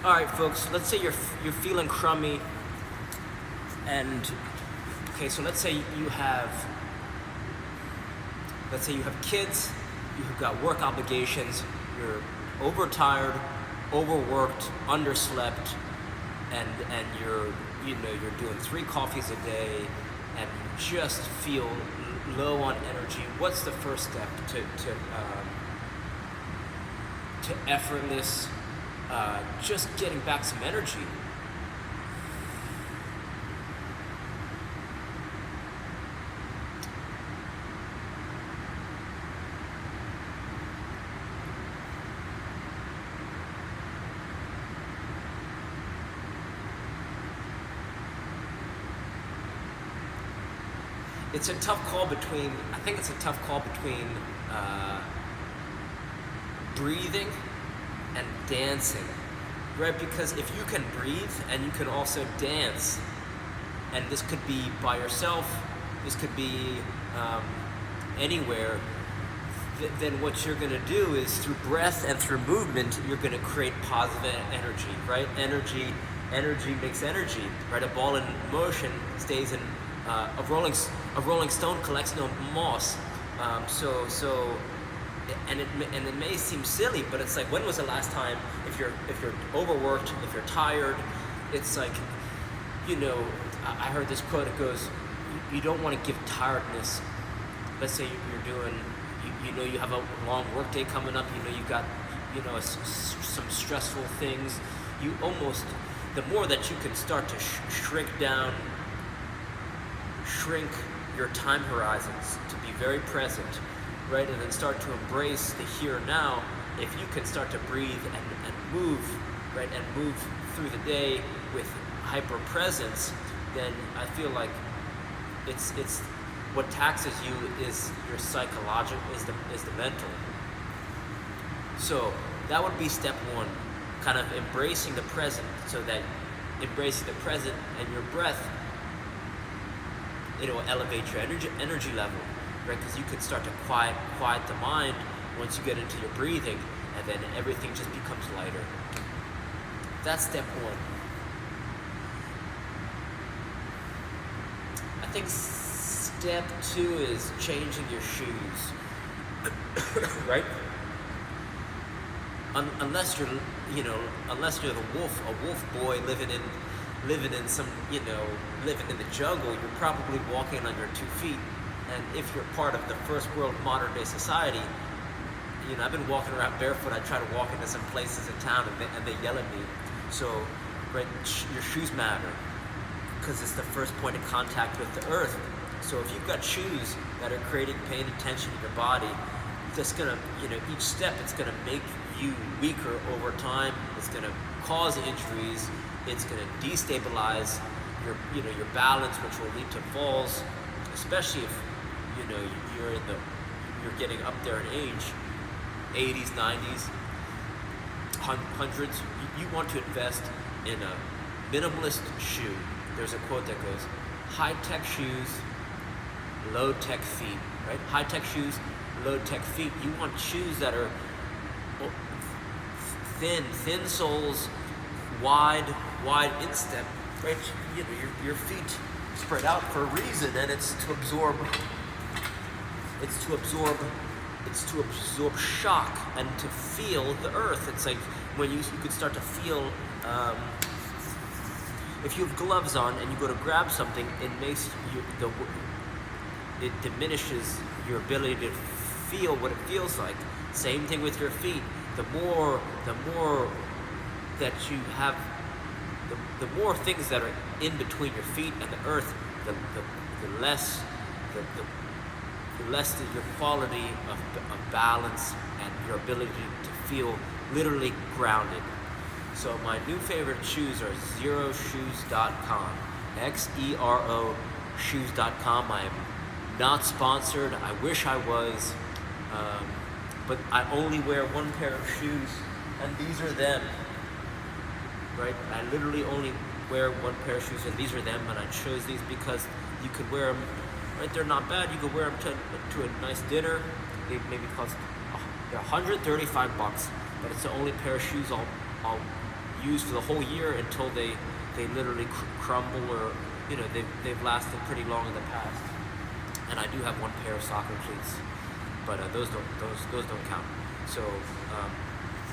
All right, folks. Let's say you're feeling crummy, and okay, so let's say you have kids, you've got work obligations, you're overtired, overworked, underslept, and you're doing 3 coffees a day, and you just feel low on energy. What's the first step to effortless, just getting back some energy? It's a tough call between, I think it's a tough call between breathing and dancing, right? Because if you can breathe and you can also dance, and this could be by yourself, this could be anywhere, then what you're gonna do is through breath and through movement, you're gonna create positive energy, right? Energy makes energy, right? A ball in motion stays in, a rolling stone collects no moss. And it may seem silly, but it's like, when was the last time, if you're overworked, if you're tired, it's like, I heard this quote. It goes, you don't want to give tiredness. Let's say you're doing, you have a long work day coming up. You've got, some stressful things. The more that you can start to shrink your time horizons to be very present, right, and then start to embrace the here and now. If you can start to breathe and move, right, and move through the day with hyper presence, then I feel like it's what taxes you is your psychological, is the mental. So that would be step one, kind of embracing the present, so that embracing the present and your breath, it'll elevate your energy level, right? Because you can start to quiet the mind once you get into your breathing, and then everything just becomes lighter. That's step one. I think step two is changing your shoes, right? Unless you're a wolf boy living in some, living in the jungle, you're probably walking on your 2 feet. And if you're part of the first world modern day society, I've been walking around barefoot. I try to walk into some places in town, and they yell at me. So, right, your shoes matter, because it's the first point of contact with the earth. So if you've got shoes that are creating pain and tension in your body, that's gonna, each step, it's gonna make you weaker over time. It's gonna cause injuries. It's going to destabilize your balance, which will lead to falls, especially if you're getting up there in age, 80s, 90s, hundreds. You want to invest in a minimalist shoe. There's a quote that goes, high-tech shoes, low-tech feet, right? High-tech shoes, low-tech feet. You want shoes that are thin soles, wide instep, right? Your feet spread out for a reason, and it's to absorb shock and to feel the earth. It's like when you could start to feel, if you have gloves on and you go to grab something, it diminishes your ability to feel what it feels like. Same thing with your feet. The more that you have, the more things that are in between your feet and the earth, the less your quality of balance and your ability to feel literally grounded. So my new favorite shoes are xeroshoes.com, XERO shoes.com. I am not sponsored. I wish I was, but I only wear one pair of shoes, and these are them. Right? I literally only wear one pair of shoes, and these are them, and I chose these because you could wear them, right? They're not bad. You could wear them to a nice dinner. They maybe cost $135, but it's the only pair of shoes I'll use for the whole year until they literally crumble, or they've lasted pretty long in the past. And I do have one pair of soccer cleats, but those don't count. So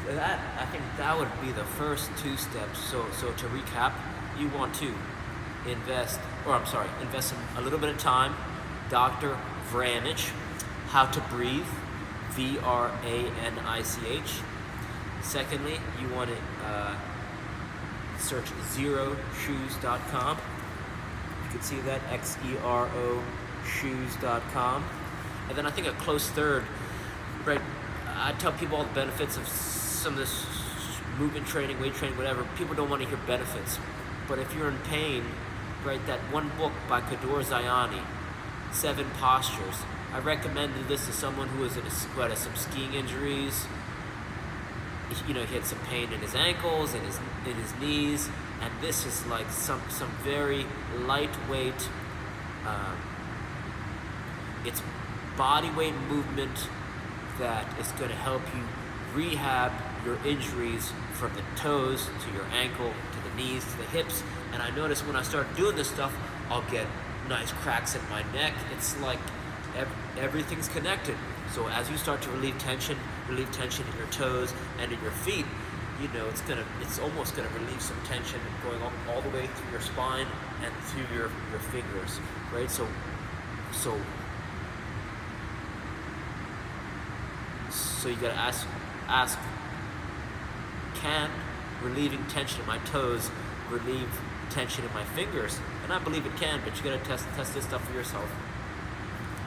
that, I think that would be the first two steps. So to recap, you want to invest a little bit of time. Dr. Vranich, How to Breathe, VRANICH. Secondly, you want to search zeroshoes.com. You can see that, XERO shoes.com. And then I think a close third, right? I tell people all the benefits of some of this movement training, weight training, whatever. People don't want to hear benefits. But if you're in pain, right, that one book by Kador Zayani, 7 Postures, I recommended this to someone who had some skiing injuries. He had some pain in his ankles and in his knees, and this is like some very lightweight. It's body weight movement that is going to help you rehab your injuries from the toes to your ankle to the knees to the hips. And I noticed when I started doing this stuff, I'll get nice cracks in my neck. It's like everything's connected. So as you start to relieve tension in your toes and in your feet, it's almost gonna relieve some tension going all the way through your spine and through your fingers, right? So you gotta ask, can relieving tension in my toes relieve tension in my fingers? And I believe it can, but you gotta test this stuff for yourself.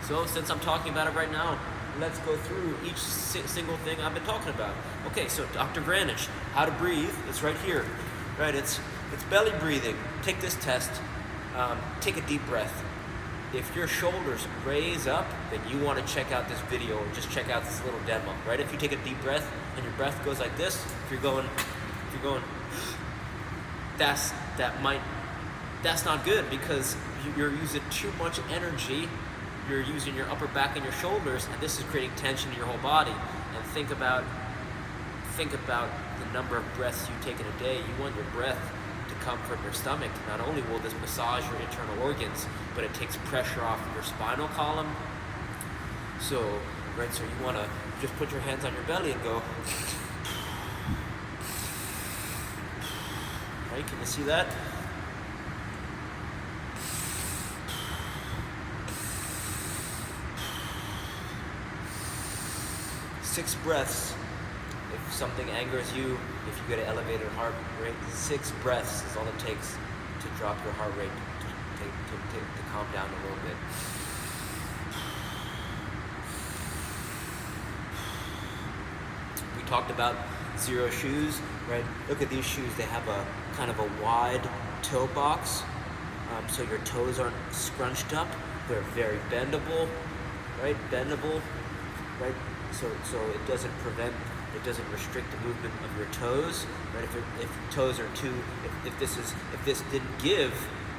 So since I'm talking about it right now, let's go through each single thing I've been talking about. Okay, so Dr. Vranich, How to Breathe, it's right here, right? It's belly breathing. Take this test. Take a deep breath. If your shoulders raise up, then you want to check out this video, or just check out this little demo, right? If you take a deep breath and your breath goes like this, if you're going, that's not good, because you're using too much energy. You're using your upper back and your shoulders, and this is creating tension in your whole body. And think about the number of breaths you take in a day. You want your breath to come from your stomach. Not only will this massage your internal organs, but it takes pressure off your spinal column. So you want to just put your hands on your belly and go. Right? Can you see that? Six breaths. If something angers you, if you get an elevated heart rate, 6 breaths is all it takes to drop your heart rate, to calm down a little bit. We talked about Zero shoes, right? Look at these shoes. They have a kind of a wide toe box, so your toes aren't scrunched up. They're very bendable, right? Right? So it doesn't restrict the movement of your toes, right? If toes are too, if this didn't give,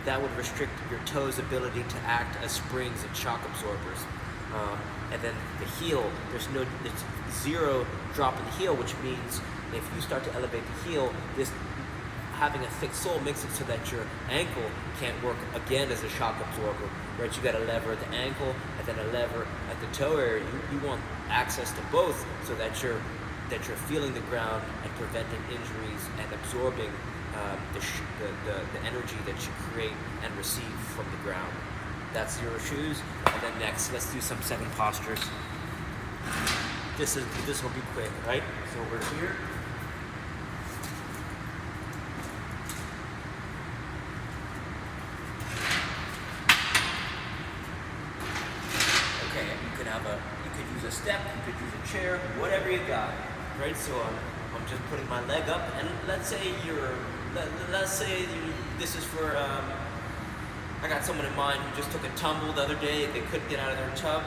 that would restrict your toes' ability to act as springs and shock absorbers. And then the heel, there's zero drop in the heel, which means if you start to elevate the heel, this having a thick sole makes it so that your ankle can't work again as a shock absorber, right? You got a lever at the ankle and then a lever at the toe area. You want access to both so that you're feeling the ground and preventing injuries and absorbing the energy that you create and receive from the ground. That's Zero shoes. And then next, let's do some 7 postures. This will be quick, right? So we're here. Okay, you could use a step, you could use a chair, whatever you got, right? So I'm just putting my leg up, and let's say this is for I got someone in mind who just took a tumble the other day. They couldn't get out of their tub,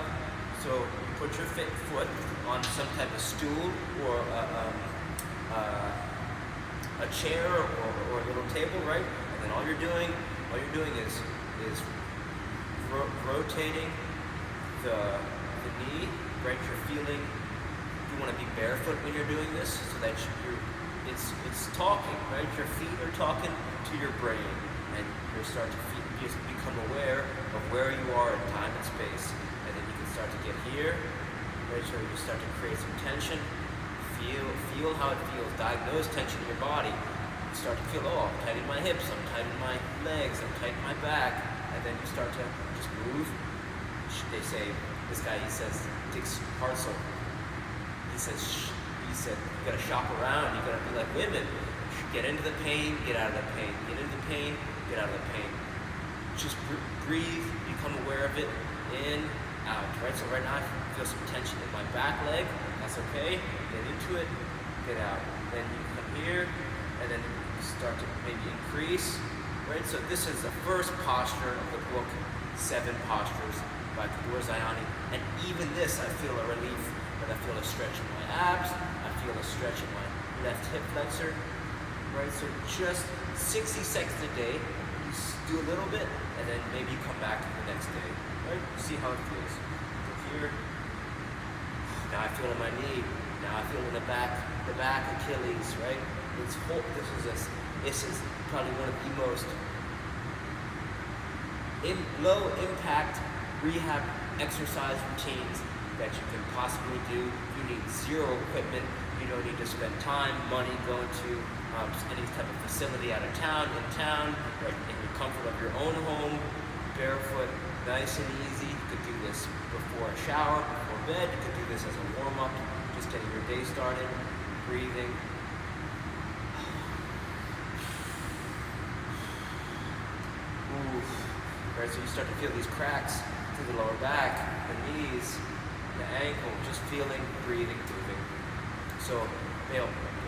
so you put your foot on some type of stool or a chair or a little table, right? And then all you're doing is rotating the knee, right? You want to be barefoot when you're doing this, so that it's talking, right? Your feet are talking to your brain, and you start to just become aware of where you are in time and space, and then you can start to get here, right? So you start to create some tension. Feel how it feels. Diagnose tension in your body. You start to feel, oh, I'm tightening my hips, I'm tightening my legs, I'm tightening my back, and then you start to just move. They say, this guy, he says, Dick's Hartzell, he said, you gotta shop around, you gotta be like women. Get into the pain, get out of the pain. Get into the pain, get out of the pain. Just breathe, become aware of it, in, out, right? So right now I feel some tension in my back leg, that's okay. Get into it, get out. Then you come here, and then you start to maybe increase, right? So this is the first posture of the book, 7 Postures by Kador Zayani. And even this, I feel a relief, but I feel a stretch in my abs, I feel a stretch in my left hip flexor, right? So just 60 seconds a day, you do a little bit, and then maybe you come back the next day, right? See how it feels. So here, now I feel in my knee, now I feel in the back Achilles, right? This is probably one of the most low impact rehab exercise routines that you can possibly do. You need 0 equipment. You don't need to spend time, money going to just any type of facility out of town, in town, right in the comfort of your own home, barefoot, nice and easy. You could do this before a shower, before bed. You could do this as a warm-up, just getting your day started, breathing. Ooh. Right, so you start to feel these cracks through the lower back, the knees, the ankle, just feeling, breathing, moving. So,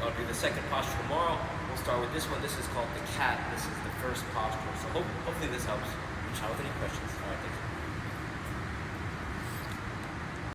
I'll do the second posture tomorrow. We'll start with this one. This is called the cat. This is the first posture. So hopefully this helps. Reach out with any questions.